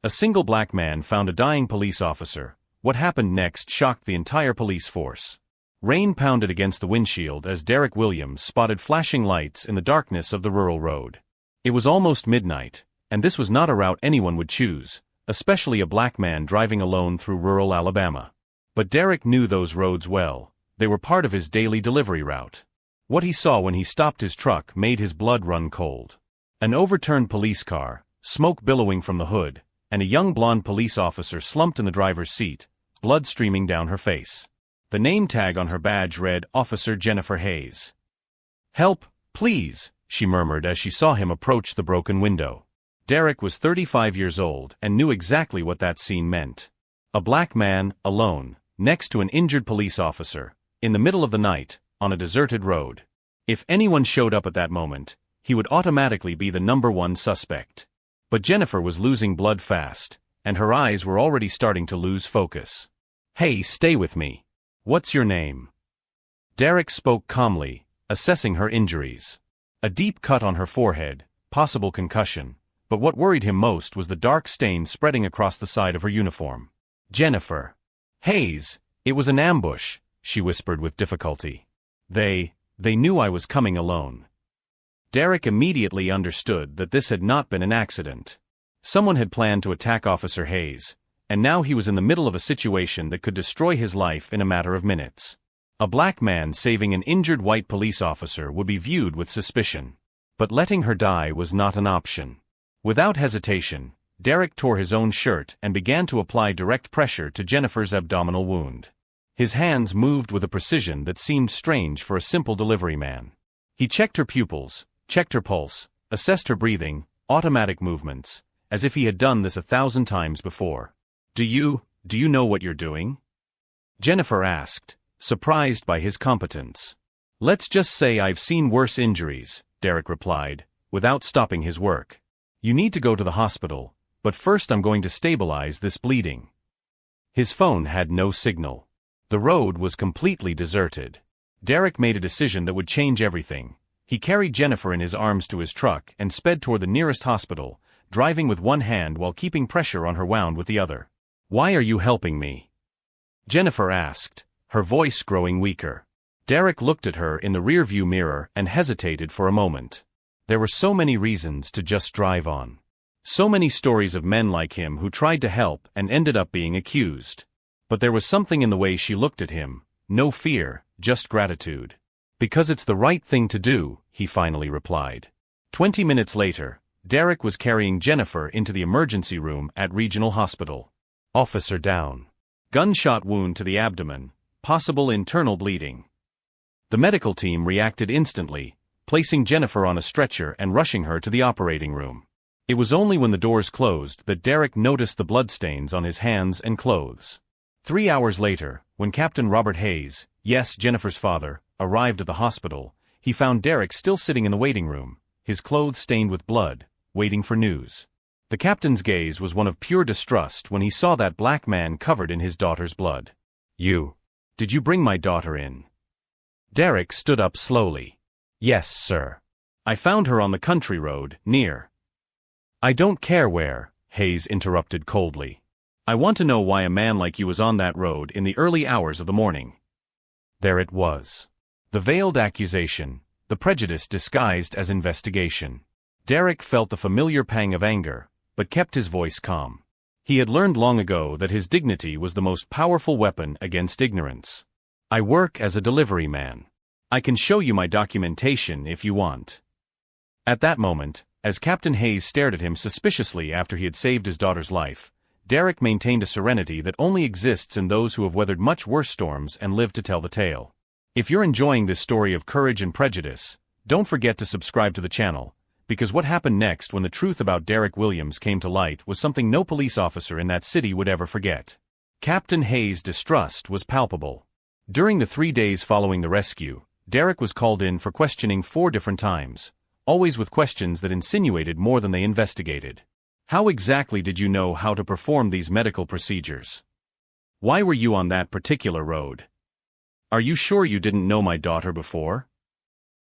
A single black man found a dying police officer. What happened next shocked the entire police force. Rain pounded against the windshield as Derek Williams spotted flashing lights in the darkness of the rural road. It was almost midnight, and this was not a route anyone would choose, especially a black man driving alone through rural Alabama. But Derek knew those roads well. They were part of his daily delivery route. What he saw when he stopped his truck made his blood run cold. An overturned police car, smoke billowing from the hood, and a young blonde police officer slumped in the driver's seat, blood streaming down her face. The name tag on her badge read Officer Jennifer Hayes. "Help, please," she murmured as she saw him approach the broken window. Derek was 35 years old and knew exactly what that scene meant. A black man, alone, next to an injured police officer, in the middle of the night, on a deserted road. If anyone showed up at that moment, he would automatically be the #1 suspect. But Jennifer was losing blood fast, and her eyes were already starting to lose focus. "Hey, stay with me. What's your name?" Derek spoke calmly, assessing her injuries. A deep cut on her forehead, possible concussion, but what worried him most was the dark stain spreading across the side of her uniform. "Jennifer Hayes, it was an ambush," she whispered with difficulty. They knew I was coming alone." Derek immediately understood that this had not been an accident. Someone had planned to attack Officer Hayes, and now he was in the middle of a situation that could destroy his life in a matter of minutes. A black man saving an injured white police officer would be viewed with suspicion. But letting her die was not an option. Without hesitation, Derek tore his own shirt and began to apply direct pressure to Jennifer's abdominal wound. His hands moved with a precision that seemed strange for a simple delivery man. He checked her pupils, checked her pulse, assessed her breathing, automatic movements, as if he had done this 1,000 times before. Do you know what you're doing?" Jennifer asked, surprised by his competence. "Let's just say I've seen worse injuries," Derek replied, without stopping his work. "You need to go to the hospital, but first I'm going to stabilize this bleeding." His phone had no signal. The road was completely deserted. Derek made a decision that would change everything. He carried Jennifer in his arms to his truck and sped toward the nearest hospital, driving with one hand while keeping pressure on her wound with the other. "Why are you helping me?" Jennifer asked, her voice growing weaker. Derek looked at her in the rearview mirror and hesitated for a moment. There were so many reasons to just drive on. So many stories of men like him who tried to help and ended up being accused. But there was something in the way she looked at him, no fear, just gratitude. "Because it's the right thing to do," he finally replied. 20 minutes later, Derek was carrying Jennifer into the emergency room at Regional Hospital. Officer down. Gunshot wound to the abdomen, possible internal bleeding. The medical team reacted instantly, placing Jennifer on a stretcher and rushing her to the operating room. It was only when the doors closed that Derek noticed the bloodstains on his hands and clothes. 3 hours later, when Captain Robert Hayes, yes, Jennifer's father, arrived at the hospital, he found Derek still sitting in the waiting room, his clothes stained with blood, waiting for news. The captain's gaze was one of pure distrust when he saw that black man covered in his daughter's blood. Did you bring my daughter in?" Derek stood up slowly. "Yes, sir. I found her on the country road, near." "I don't care where," Hayes interrupted coldly. "I want to know why a man like you was on that road in the early hours of the morning." There it was. The veiled accusation, the prejudice disguised as investigation. Derek felt the familiar pang of anger, but kept his voice calm. He had learned long ago that his dignity was the most powerful weapon against ignorance. "I work as a delivery man. I can show you my documentation if you want." At that moment, as Captain Hayes stared at him suspiciously after he had saved his daughter's life, Derek maintained a serenity that only exists in those who have weathered much worse storms and lived to tell the tale. If you're enjoying this story of courage and prejudice, don't forget to subscribe to the channel, because what happened next when the truth about Derek Williams came to light was something no police officer in that city would ever forget. Captain Hayes' distrust was palpable. During the 3 days following the rescue, Derek was called in for questioning 4 different times, always with questions that insinuated more than they investigated. "How exactly did you know how to perform these medical procedures? Why were you on that particular road? Are you sure you didn't know my daughter before?"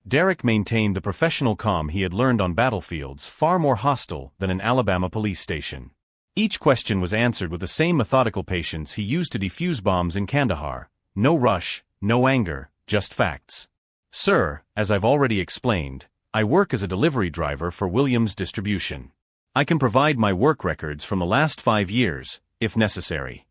Derek maintained the professional calm he had learned on battlefields far more hostile than an Alabama police station. Each question was answered with the same methodical patience he used to defuse bombs in Kandahar. No rush, no anger, just facts. Sir, as I've already explained, I work as a delivery driver for Williams Distribution. I can provide my work records from the last 5 years, if necessary.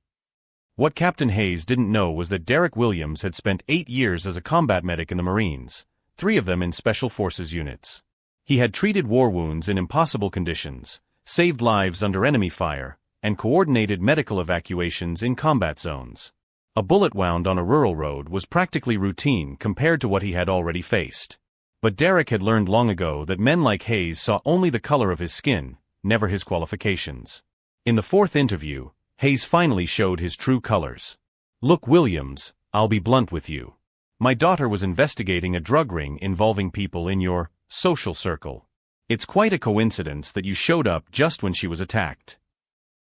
What Captain Hayes didn't know was that Derek Williams had spent 8 years as a combat medic in the Marines, 3 of them in Special Forces units. He had treated war wounds in impossible conditions, saved lives under enemy fire, and coordinated medical evacuations in combat zones. A bullet wound on a rural road was practically routine compared to what he had already faced. But Derek had learned long ago that men like Hayes saw only the color of his skin, never his qualifications. In the 4th interview, Hayes finally showed his true colors. Look, Williams, I'll be blunt with you. My daughter was investigating a drug ring involving people in your social circle. It's quite a coincidence that you showed up just when she was attacked.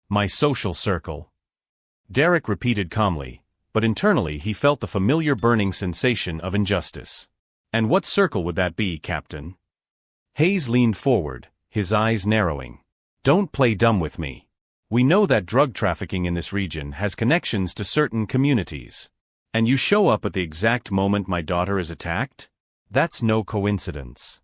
My social circle? Derek repeated calmly, but internally he felt the familiar burning sensation of injustice. And what circle would that be, Captain? Hayes leaned forward, his eyes narrowing. Don't play dumb with me. We know that drug trafficking in this region has connections to certain communities. And you show up at the exact moment my daughter is attacked? That's no coincidence.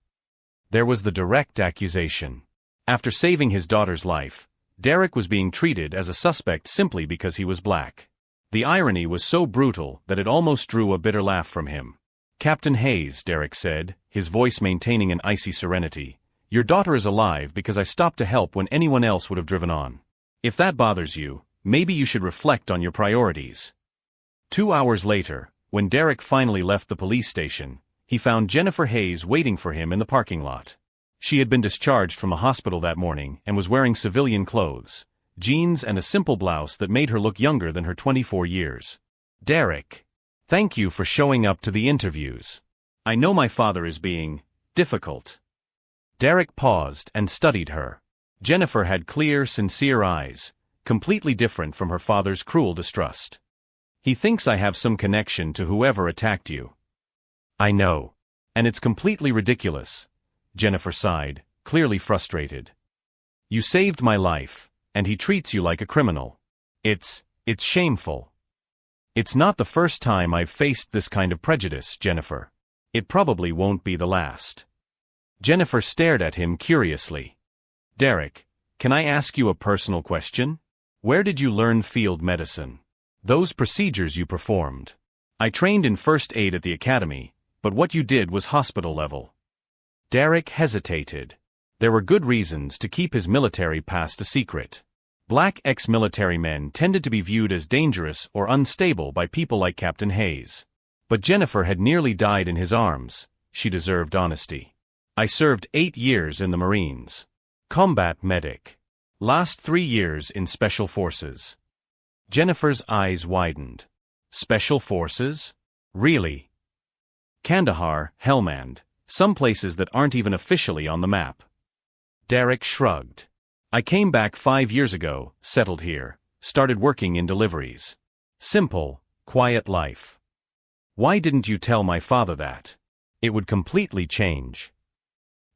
There was the direct accusation. After saving his daughter's life, Derek was being treated as a suspect simply because he was black. The irony was so brutal that it almost drew a bitter laugh from him. Captain Hayes, Derek said, his voice maintaining an icy serenity, your daughter is alive because I stopped to help when anyone else would have driven on. If that bothers you, maybe you should reflect on your priorities. 2 hours later, when Derek finally left the police station, he found Jennifer Hayes waiting for him in the parking lot. She had been discharged from a hospital that morning and was wearing civilian clothes, jeans and a simple blouse that made her look younger than her 24 years. Derek, thank you for showing up to the interviews. I know my father is being difficult. Derek paused and studied her. Jennifer had clear, sincere eyes, completely different from her father's cruel distrust. He thinks I have some connection to whoever attacked you. I know. And it's completely ridiculous. Jennifer sighed, clearly frustrated. You saved my life, and he treats you like a criminal. It's shameful. It's not the first time I've faced this kind of prejudice, Jennifer. It probably won't be the last. Jennifer stared at him curiously. Derek, can I ask you a personal question? Where did you learn field medicine? Those procedures you performed. I trained in first aid at the academy, but what you did was hospital level. Derek hesitated. There were good reasons to keep his military past a secret. Black ex-military men tended to be viewed as dangerous or unstable by people like Captain Hayes. But Jennifer had nearly died in his arms. She deserved honesty. I served 8 years in the Marines. Combat medic. Last 3 years in Special Forces. Jennifer's eyes widened. Special Forces? Really? Kandahar, Helmand, some places that aren't even officially on the map. Derek shrugged. I came back 5 years ago, settled here, started working in deliveries. Simple, quiet life. Why didn't you tell my father that? It would completely change.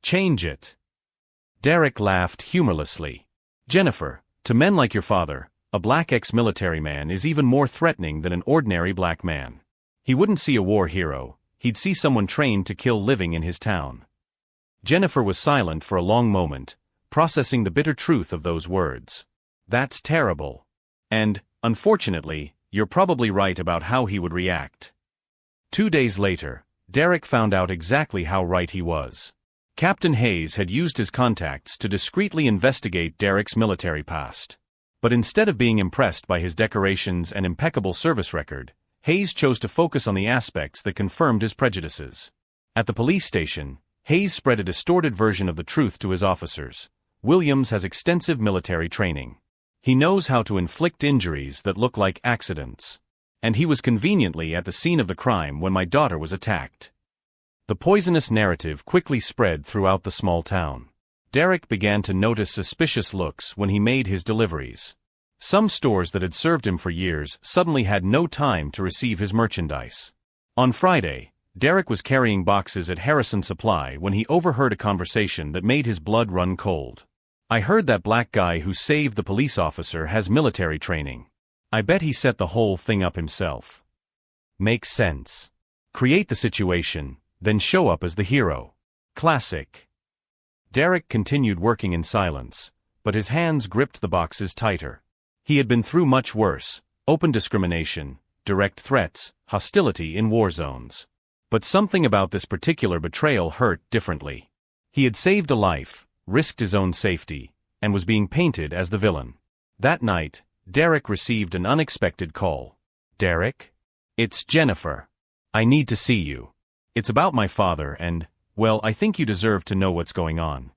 Change it. Derek laughed humorlessly. Jennifer, to men like your father, a black ex-military man is even more threatening than an ordinary black man. He wouldn't see a war hero, he'd see someone trained to kill living in his town. Jennifer was silent for a long moment, processing the bitter truth of those words. That's terrible. And, unfortunately, you're probably right about how he would react. 2 days later, Derek found out exactly how right he was. Captain Hayes had used his contacts to discreetly investigate Derek's military past. But instead of being impressed by his decorations and impeccable service record, Hayes chose to focus on the aspects that confirmed his prejudices. At the police station, Hayes spread a distorted version of the truth to his officers. Williams has extensive military training. He knows how to inflict injuries that look like accidents. And he was conveniently at the scene of the crime when my daughter was attacked. The poisonous narrative quickly spread throughout the small town. Derek began to notice suspicious looks when he made his deliveries. Some stores that had served him for years suddenly had no time to receive his merchandise. On Friday, Derek was carrying boxes at Harrison Supply when he overheard a conversation that made his blood run cold. I heard that black guy who saved the police officer has military training. I bet he set the whole thing up himself. Makes sense. Create the situation, then show up as the hero. Classic. Derek continued working in silence, but his hands gripped the boxes tighter. He had been through much worse: open discrimination, direct threats, hostility in war zones. But something about this particular betrayal hurt differently. He had saved a life, risked his own safety, and was being painted as the villain. That night, Derek received an unexpected call. "Derek? It's Jennifer. I need to see you. It's about my father and, well, I think you deserve to know what's going on."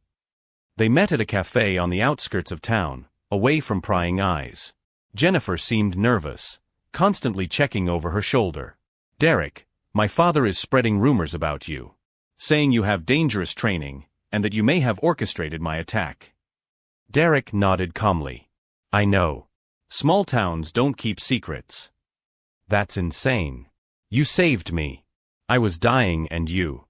They met at a cafe on the outskirts of town, away from prying eyes. Jennifer seemed nervous, constantly checking over her shoulder. "Derek, my father is spreading rumors about you, saying you have dangerous training, and that you may have orchestrated my attack." Derek nodded calmly. "I know. Small towns don't keep secrets." "That's insane. You saved me. I was dying and you—"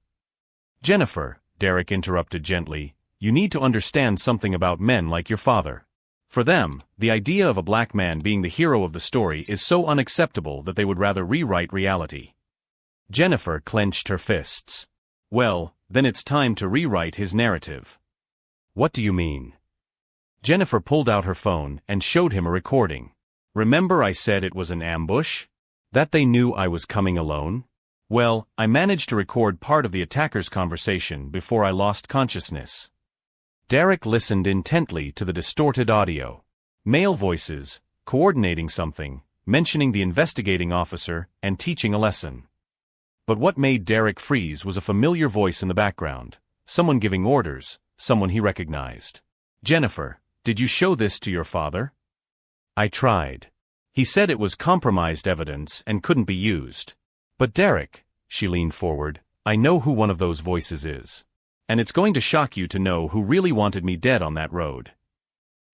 "Jennifer," Derek interrupted gently, "you need to understand something about men like your father. For them, the idea of a black man being the hero of the story is so unacceptable that they would rather rewrite reality." Jennifer clenched her fists. "Well, then it's time to rewrite his narrative." "What do you mean?" Jennifer pulled out her phone and showed him a recording. "Remember I said it was an ambush? That they knew I was coming alone? Well, I managed to record part of the attacker's conversation before I lost consciousness." Derek listened intently to the distorted audio. Male voices, coordinating something, mentioning the investigating officer, and teaching a lesson. But what made Derek freeze was a familiar voice in the background, someone giving orders, someone he recognized. "Jennifer, did you show this to your father?" "I tried. He said it was compromised evidence and couldn't be used." "But Derek," she leaned forward, "I know who one of those voices is. And it's going to shock you to know who really wanted me dead on that road."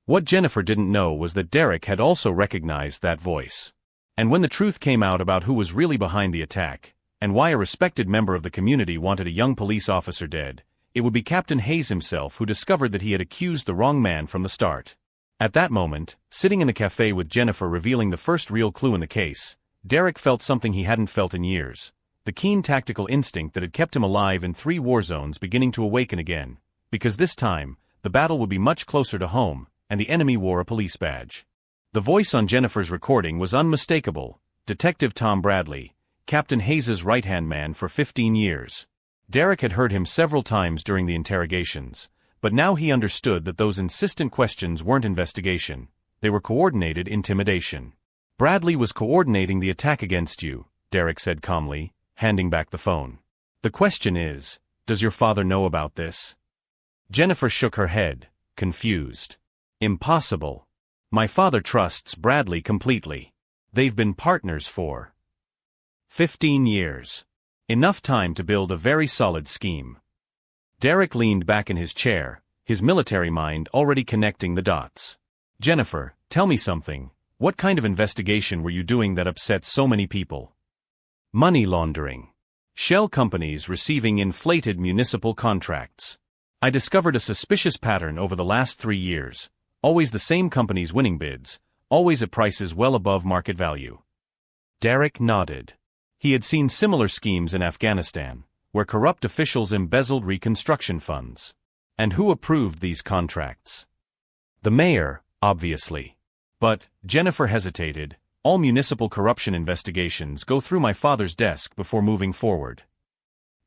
What Jennifer didn't know was that Derek had also recognized that voice. And when the truth came out about who was really behind the attack, and why a respected member of the community wanted a young police officer dead, it would be Captain Hayes himself who discovered that he had accused the wrong man from the start. At that moment, sitting in the cafe with Jennifer revealing the first real clue in the case, Derek felt something he hadn't felt in years. The keen tactical instinct that had kept him alive in 3 war zones beginning to awaken again, because this time, the battle would be much closer to home, and the enemy wore a police badge. The voice on Jennifer's recording was unmistakable: Detective Tom Bradley, Captain Hayes' right-hand man for 15 years. Derek had heard him several times during the interrogations, but now he understood that those insistent questions weren't investigation, they were coordinated intimidation. "Bradley was coordinating the attack against you," Derek said calmly, handing back the phone. "The question is, does your father know about this?" Jennifer shook her head, confused. "Impossible. My father trusts Bradley completely. They've been partners for 15 years. Enough time to build a very solid scheme." Derek leaned back in his chair, his military mind already connecting the dots. "Jennifer, tell me something. What kind of investigation were you doing that upset so many people?" "Money laundering. Shell companies receiving inflated municipal contracts. I discovered a suspicious pattern over the last 3 years. Always the same companies winning bids, always at prices well above market value." Derek nodded. He had seen similar schemes in Afghanistan, where corrupt officials embezzled reconstruction funds. And who approved these contracts? The mayor, obviously. But, Jennifer hesitated, all municipal corruption investigations go through my father's desk before moving forward.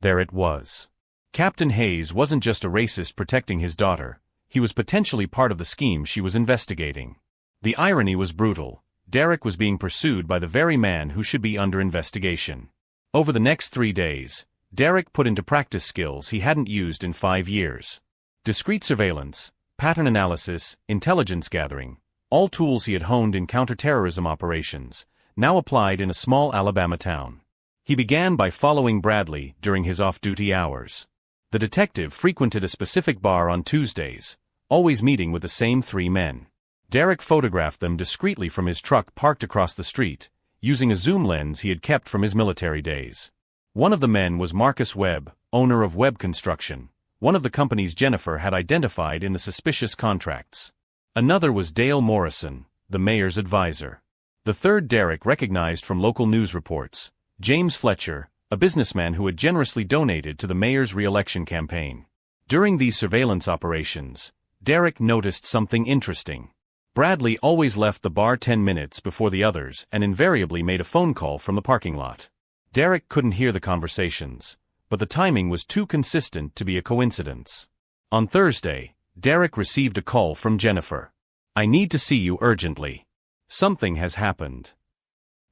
There it was. Captain Hayes wasn't just a racist protecting his daughter, he was potentially part of the scheme she was investigating. The irony was brutal. Derek was being pursued by the very man who should be under investigation. Over the next 3 days, Derek put into practice skills he hadn't used in 5 years. Discrete surveillance, pattern analysis, intelligence gathering, all tools he had honed in counterterrorism operations, now applied in a small Alabama town. He began by following Bradley during his off-duty hours. The detective frequented a specific bar on Tuesdays, always meeting with the same 3 men. Derek photographed them discreetly from his truck parked across the street, using a zoom lens he had kept from his military days. One of the men was Marcus Webb, owner of Webb Construction, one of the companies Jennifer had identified in the suspicious contracts. Another was Dale Morrison, the mayor's advisor. The third Derek recognized from local news reports, James Fletcher, a businessman who had generously donated to the mayor's re-election campaign. During these surveillance operations, Derek noticed something interesting. Bradley always left the bar 10 minutes before the others and invariably made a phone call from the parking lot. Derek couldn't hear the conversations, but the timing was too consistent to be a coincidence. On Thursday, Derek received a call from Jennifer. "I need to see you urgently. Something has happened."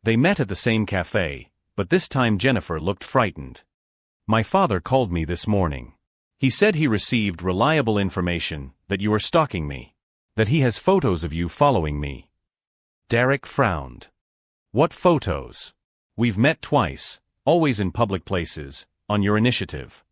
They met at the same cafe, but this time Jennifer looked frightened. "My father called me this morning. He said he received reliable information that you are stalking me, that he has photos of you following me." Derek frowned. "What photos? We've met twice, always in public places, on your initiative."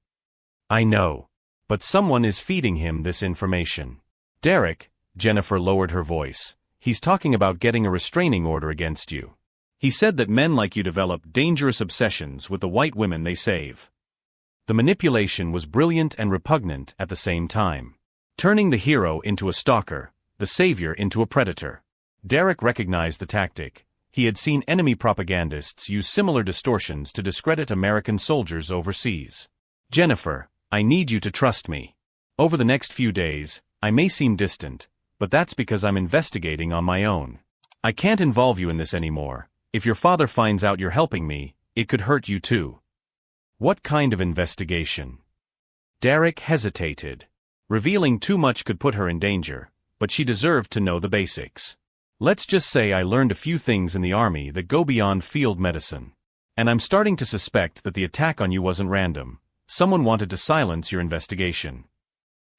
"I know. But someone is feeding him this information." "Derek," Jennifer lowered her voice, "he's talking about getting a restraining order against you. He said that men like you develop dangerous obsessions with the white women they save." The manipulation was brilliant and repugnant at the same time. Turning the hero into a stalker, the savior into a predator. Derek recognized the tactic. He had seen enemy propagandists use similar distortions to discredit American soldiers overseas. "Jennifer, I need you to trust me. Over the next few days, I may seem distant, but that's because I'm investigating on my own. I can't involve you in this anymore. If your father finds out you're helping me, it could hurt you too." "What kind of investigation?" Derek hesitated. Revealing too much could put her in danger, but she deserved to know the basics. "Let's just say I learned a few things in the army that go beyond field medicine. And I'm starting to suspect that the attack on you wasn't random. Someone wanted to silence your investigation."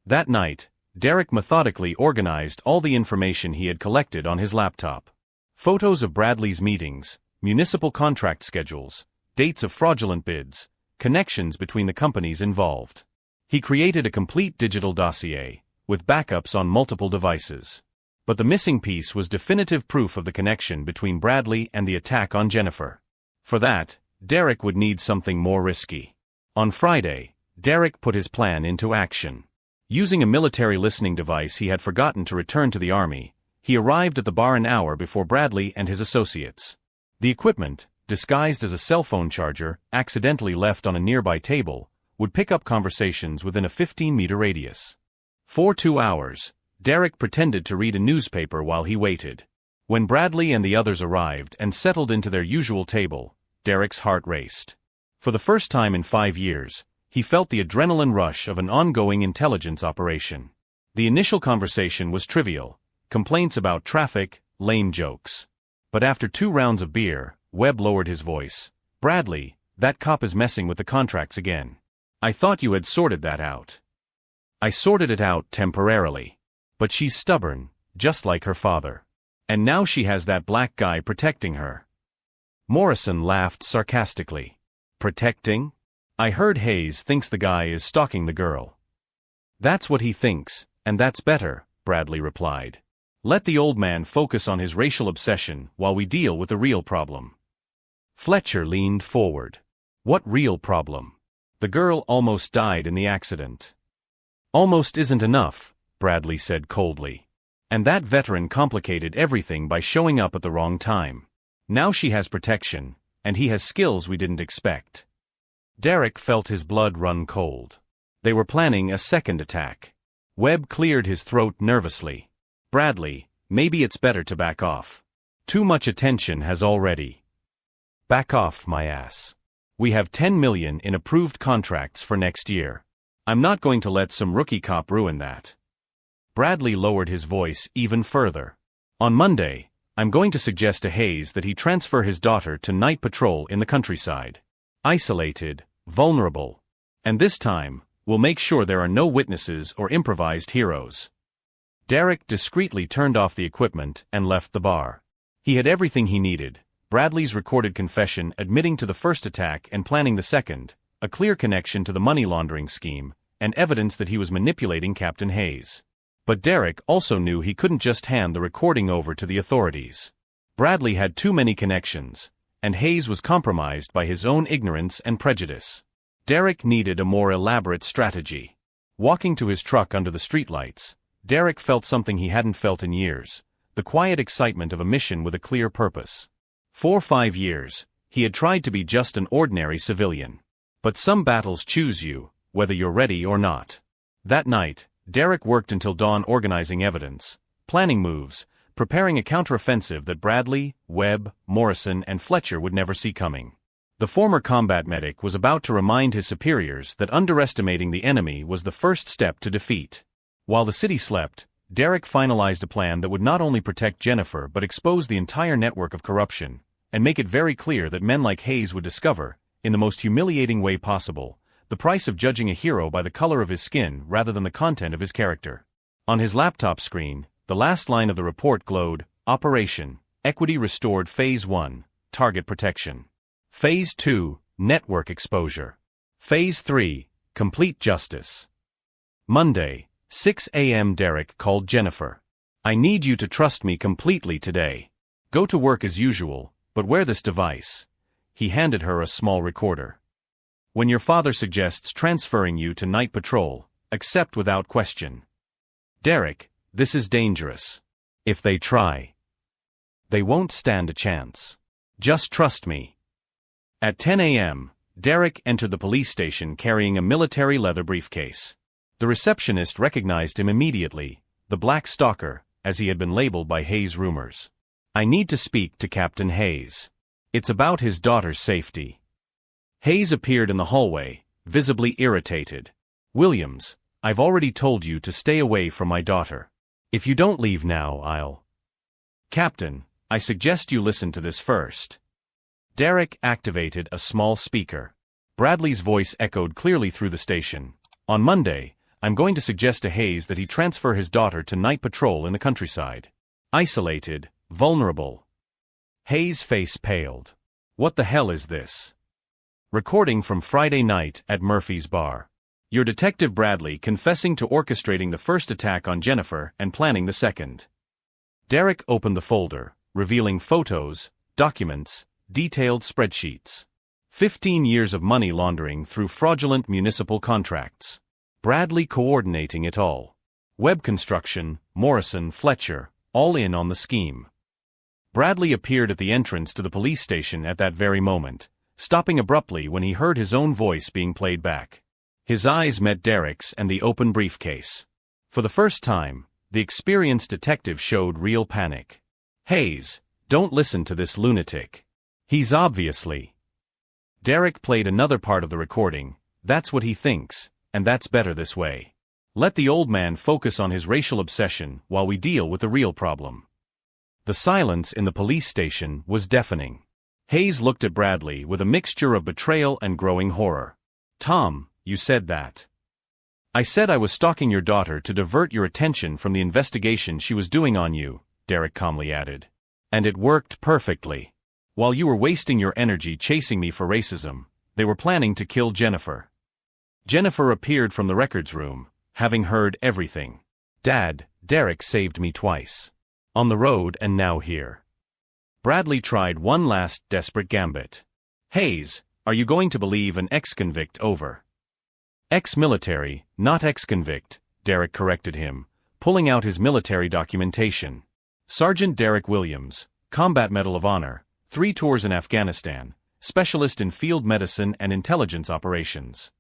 That night, Derek methodically organized all the information he had collected on his laptop. Photos of Bradley's meetings, municipal contract schedules, dates of fraudulent bids, connections between the companies involved. He created a complete digital dossier, with backups on multiple devices. But the missing piece was definitive proof of the connection between Bradley and the attack on Jennifer. For that, Derek would need something more risky. On Friday, Derek put his plan into action. Using a military listening device he had forgotten to return to the army, he arrived at the bar an hour before Bradley and his associates. The equipment, disguised as a cell phone charger, accidentally left on a nearby table, would pick up conversations within a 15-meter radius. For 2 hours, Derek pretended to read a newspaper while he waited. When Bradley and the others arrived and settled into their usual table, Derek's heart raced. For the first time in 5 years, he felt the adrenaline rush of an ongoing intelligence operation. The initial conversation was trivial, complaints about traffic, lame jokes. But after 2 rounds of beer, Webb lowered his voice. "Bradley, that cop is messing with the contracts again. I thought you had sorted that out." "I sorted it out temporarily. But she's stubborn, just like her father. And now she has that black guy protecting her." Morrison laughed sarcastically. "Protecting? I heard Hayes thinks the guy is stalking the girl." "That's what he thinks, and that's better," Bradley replied. "Let the old man focus on his racial obsession while we deal with the real problem." Fletcher leaned forward. "What real problem? The girl almost died in the accident." "Almost isn't enough," Bradley said coldly. "And that veteran complicated everything by showing up at the wrong time. Now she has protection, and he has skills we didn't expect." Derek felt his blood run cold. They were planning a second attack. Webb cleared his throat nervously. "Bradley, maybe it's better to back off. Too much attention has already." "Back off, my ass. We have 10 million in approved contracts for next year. I'm not going to let some rookie cop ruin that." Bradley lowered his voice even further. "On Monday, I'm going to suggest to Hayes that he transfer his daughter to night patrol in the countryside. Isolated, vulnerable. And this time, we'll make sure there are no witnesses or improvised heroes." Derek discreetly turned off the equipment and left the bar. He had everything he needed: Bradley's recorded confession admitting to the first attack and planning the second, a clear connection to the money laundering scheme, and evidence that he was manipulating Captain Hayes. But Derek also knew he couldn't just hand the recording over to the authorities. Bradley had too many connections, and Hayes was compromised by his own ignorance and prejudice. Derek needed a more elaborate strategy. Walking to his truck under the streetlights, Derek felt something he hadn't felt in years, the quiet excitement of a mission with a clear purpose. For 5 years, he had tried to be just an ordinary civilian. But some battles choose you, whether you're ready or not. That night, Derek worked until dawn organizing evidence, planning moves, preparing a counteroffensive that Bradley, Webb, Morrison, and Fletcher would never see coming. The former combat medic was about to remind his superiors that underestimating the enemy was the first step to defeat. While the city slept, Derek finalized a plan that would not only protect Jennifer but expose the entire network of corruption, and make it very clear that men like Hayes would discover, in the most humiliating way possible, the price of judging a hero by the color of his skin rather than the content of his character. On his laptop screen, the last line of the report glowed: Operation Equity Restored Phase 1, Target Protection. Phase 2, Network Exposure. Phase 3, Complete Justice. Monday, 6 a.m. Derek called Jennifer. I need you to trust me completely today. Go to work as usual, but wear this device. He handed her a small recorder. When your father suggests transferring you to night patrol, accept without question. Derek, this is dangerous. If they try, they won't stand a chance. Just trust me. At 10 a.m., Derek entered the police station carrying a military leather briefcase. The receptionist recognized him immediately, the Black Stalker, as he had been labeled by Hayes' rumors. I need to speak to Captain Hayes. It's about his daughter's safety. Hayes appeared in the hallway, visibly irritated. Williams, I've already told you to stay away from my daughter. If you don't leave now, I'll... Captain, I suggest you listen to this first. Derek activated a small speaker. Bradley's voice echoed clearly through the station. On Monday, I'm going to suggest to Hayes that he transfer his daughter to night patrol in the countryside. Isolated, vulnerable. Hayes' face paled. What the hell is this? Recording from Friday night at Murphy's Bar. Your Detective Bradley confessing to orchestrating the first attack on Jennifer and planning the second. Derek opened the folder, revealing photos, documents, detailed spreadsheets. 15 years of money laundering through fraudulent municipal contracts. Bradley coordinating it all. Webb Construction, Morrison, Fletcher, all in on the scheme. Bradley appeared at the entrance to the police station at that very moment, stopping abruptly when he heard his own voice being played back. His eyes met Derek's and the open briefcase. For the first time, the experienced detective showed real panic. Hayes, don't listen to this lunatic. He's obviously... Derek played another part of the recording. That's what he thinks, and that's better this way. Let the old man focus on his racial obsession while we deal with the real problem. The silence in the police station was deafening. Hayes looked at Bradley with a mixture of betrayal and growing horror. Tom, you said that. I said I was stalking your daughter to divert your attention from the investigation she was doing on you, Derek calmly added. And it worked perfectly. While you were wasting your energy chasing me for racism, they were planning to kill Jennifer. Jennifer appeared from the records room, having heard everything. Dad, Derek saved me twice. On the road and now here. Bradley tried one last desperate gambit. Hayes, are you going to believe an ex-convict over? Ex-military, not ex-convict, Derek corrected him, pulling out his military documentation. Sergeant Derek Williams, Combat Medal of Honor, 3 tours in Afghanistan, specialist in field medicine and intelligence operations.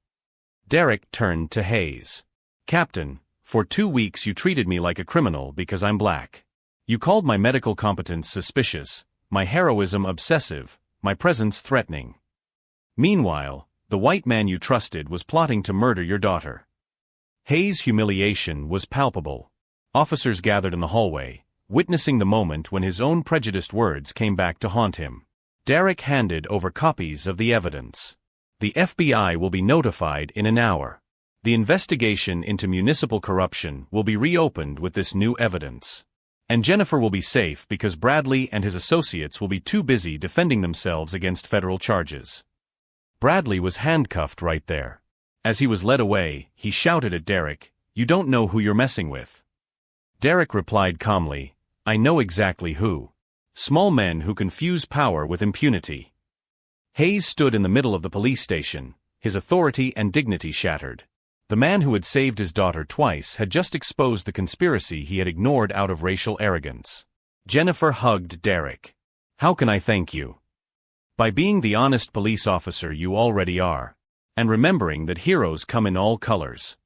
Derek turned to Hayes. Captain, for 2 weeks you treated me like a criminal because I'm black. You called my medical competence suspicious, my heroism obsessive, my presence threatening. Meanwhile, the white man you trusted was plotting to murder your daughter. Hayes' humiliation was palpable. Officers gathered in the hallway, witnessing the moment when his own prejudiced words came back to haunt him. Derek handed over copies of the evidence. The FBI will be notified in an hour. The investigation into municipal corruption will be reopened with this new evidence. And Jennifer will be safe because Bradley and his associates will be too busy defending themselves against federal charges. Bradley was handcuffed right there. As he was led away, he shouted at Derek, "You don't know who you're messing with." Derek replied calmly, "I know exactly who. Small men who confuse power with impunity." Hayes stood in the middle of the police station, his authority and dignity shattered. The man who had saved his daughter twice had just exposed the conspiracy he had ignored out of racial arrogance. Jennifer hugged Derek. "How can I thank you?" "By being the honest police officer you already are. And remembering that heroes come in all colors."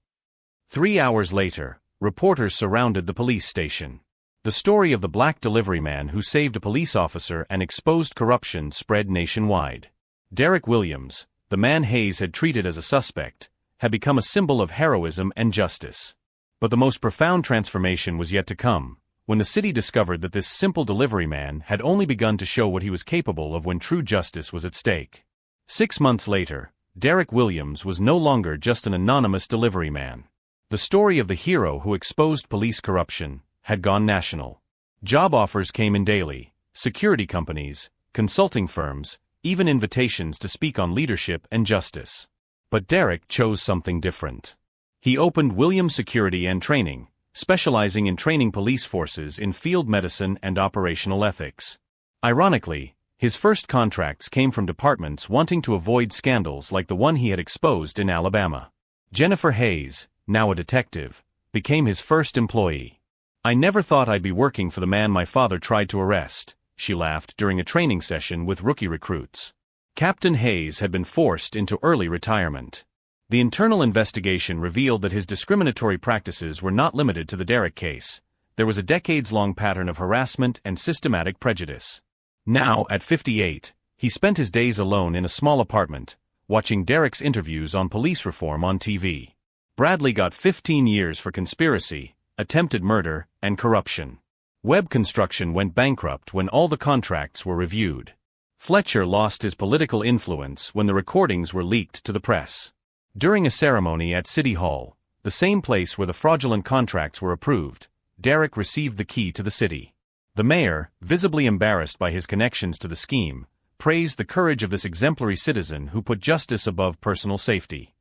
3 hours later, reporters surrounded the police station. The story of the black delivery man who saved a police officer and exposed corruption spread nationwide. Derek Williams, the man Hayes had treated as a suspect, had become a symbol of heroism and justice. But the most profound transformation was yet to come, when the city discovered that this simple delivery man had only begun to show what he was capable of when true justice was at stake. 6 months later, Derek Williams was no longer just an anonymous delivery man. The story of the hero who exposed police corruption had gone national. Job offers came in daily, security companies, consulting firms, even invitations to speak on leadership and justice. But Derek chose something different. He opened Williams Security and Training, specializing in training police forces in field medicine and operational ethics. Ironically, his first contracts came from departments wanting to avoid scandals like the one he had exposed in Alabama. Jennifer Hayes, now a detective, became his first employee. "I never thought I'd be working for the man my father tried to arrest," she laughed during a training session with rookie recruits. Captain Hayes had been forced into early retirement. The internal investigation revealed that his discriminatory practices were not limited to the Derek case. There was a decades-long pattern of harassment and systematic prejudice. Now, at 58, he spent his days alone in a small apartment, watching Derek's interviews on police reform on TV. Bradley got 15 years for conspiracy, attempted murder, and corruption. Web Construction went bankrupt when all the contracts were reviewed. Fletcher lost his political influence when the recordings were leaked to the press. During a ceremony at City Hall, the same place where the fraudulent contracts were approved, Derek received the key to the city. The mayor, visibly embarrassed by his connections to the scheme, praised the courage of this exemplary citizen who put justice above personal safety.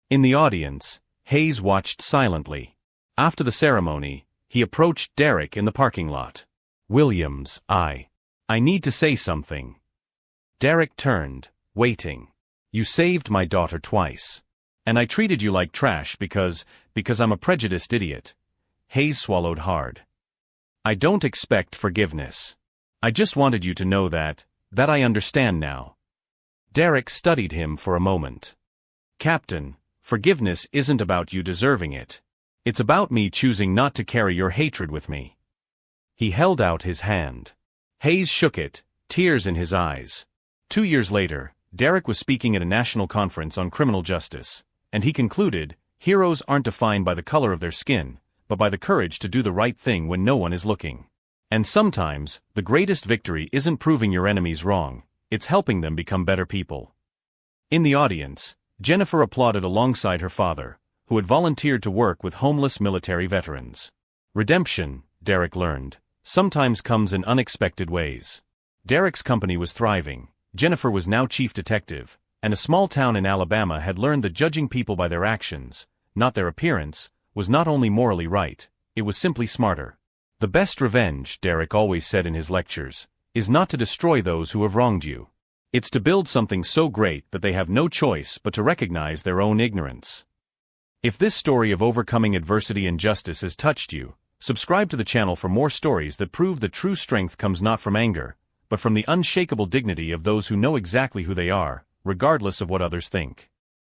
In the audience, Hayes watched silently. After the ceremony, he approached Derek in the parking lot. "Williams, I need to say something." Derek turned, waiting. "You saved my daughter twice. And I treated you like trash because I'm a prejudiced idiot." Hayes swallowed hard. "I don't expect forgiveness. I just wanted you to know that I understand now." Derek studied him for a moment. "Captain, forgiveness isn't about you deserving it. It's about me choosing not to carry your hatred with me." He held out his hand. Hayes shook it, tears in his eyes. 2 years later, Derek was speaking at a national conference on criminal justice, and he concluded, "Heroes aren't defined by the color of their skin, but by the courage to do the right thing when no one is looking. And sometimes, the greatest victory isn't proving your enemies wrong, it's helping them become better people." In the audience, Jennifer applauded alongside her father, who had volunteered to work with homeless military veterans. Redemption, Derek learned, sometimes comes in unexpected ways. Derek's company was thriving. Jennifer was now chief detective, and a small town in Alabama had learned that judging people by their actions, not their appearance, was not only morally right, it was simply smarter. "The best revenge," Derek always said in his lectures, "is not to destroy those who have wronged you. It's to build something so great that they have no choice but to recognize their own ignorance." If this story of overcoming adversity and justice has touched you, subscribe to the channel for more stories that prove that true strength comes not from anger, but from the unshakable dignity of those who know exactly who they are, regardless of what others think.